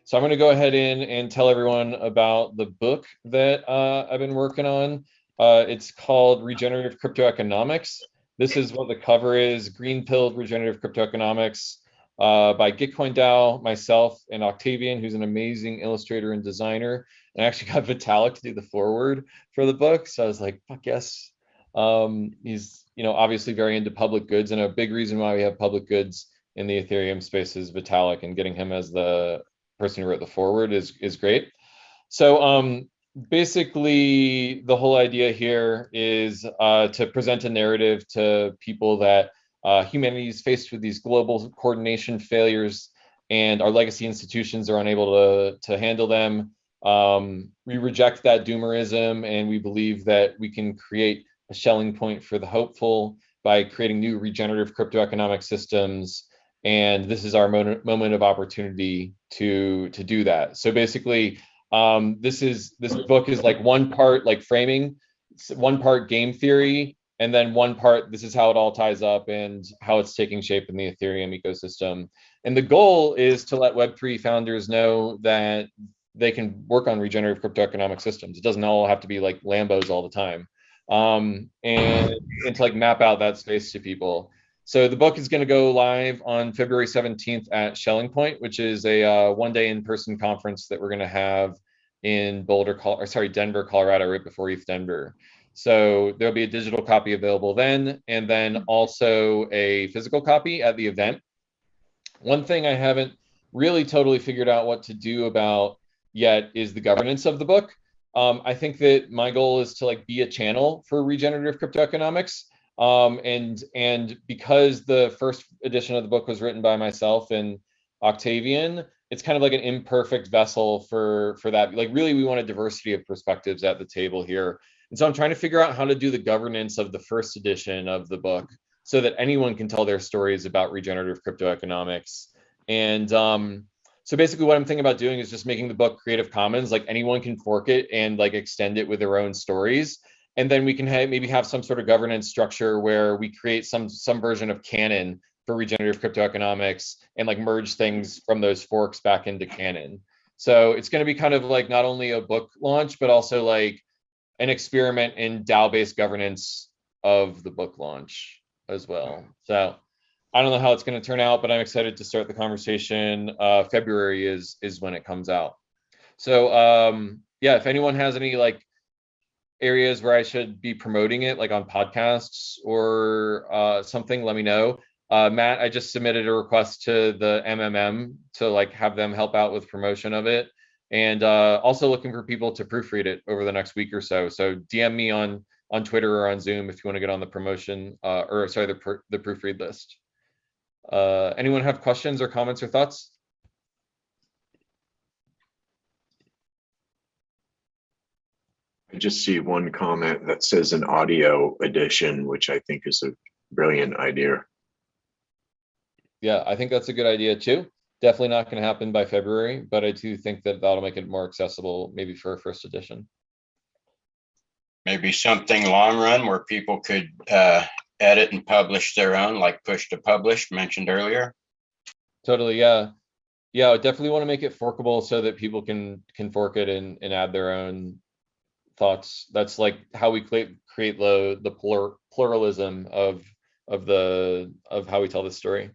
So I'm going to go ahead in and tell everyone about the book that I've been working on. It's called Regenerative Crypto Economics. This is what the cover is: Green Pilled Regenerative Crypto Economics by Gitcoin DAO, myself, and Octavian, who's an amazing illustrator and designer. And I actually got Vitalik to do the foreword for the book. So I was like, fuck yes. He's, obviously very into public goods, and a big reason why we have public goods in the Ethereum space is Vitalik, and getting him as the person who wrote the foreword is great. So basically, the whole idea here is to present a narrative to people that humanity is faced with these global coordination failures, and our legacy institutions are unable to handle them. We reject that doomerism, and we believe that we can create a Schelling point for the hopeful by creating new regenerative crypto economic systems. And this is our moment of opportunity to do that. So basically, this book is like one part like framing, one part game theory, and then one part this is how it all ties up and how it's taking shape in the Ethereum ecosystem. And the goal is to let Web3 founders know that they can work on regenerative crypto economic systems. It doesn't all have to be like Lambos all the time, and to like map out that space to people. So the book is going to go live on February 17th at Schelling Point, which is a one-day in-person conference that we're going to have in Denver, Colorado, right before ETH Denver. So there'll be a digital copy available then, and then also a physical copy at the event. One thing I haven't really totally figured out what to do about yet is the governance of the book. I think that my goal is to like be a channel for regenerative crypto economics. And because the first edition of the book was written by myself and Octavian, it's kind of like an imperfect vessel for that. Like, really, we want a diversity of perspectives at the table here. And so I'm trying to figure out how to do the governance of the first edition of the book so that anyone can tell their stories about regenerative crypto economics. And so basically what I'm thinking about doing is just making the book Creative Commons, like anyone can fork it and like extend it with their own stories. And then we can maybe have some sort of governance structure where we create some version of canon for regenerative crypto economics and like merge things from those forks back into canon. So it's going to be kind of like not only a book launch, but also like an experiment in DAO-based governance of the book launch as well. So I don't know how it's going to turn out, but I'm excited to start the conversation. February is when it comes out. So yeah, if anyone has any like areas where I should be promoting it, like on podcasts or something, let me know. Matt, I just submitted a request to the MMM to like have them help out with promotion of it, and also looking for people to proofread it over the next week or so. So DM me on Twitter or on Zoom if you want to get on the promotion the proofread list. Anyone have questions or comments or thoughts? I just see one comment that says an audio edition, which I think is a brilliant idea. Yeah, I think that's a good idea too. Definitely not going to happen by February, but I do think that that'll make it more accessible, maybe for a first edition. Maybe something long run where people could edit and publish their own, like push to publish mentioned earlier. Totally, yeah. I definitely want to make it forkable so that people can fork it and add their own thoughts. That's like how we create the pluralism of how we tell this story.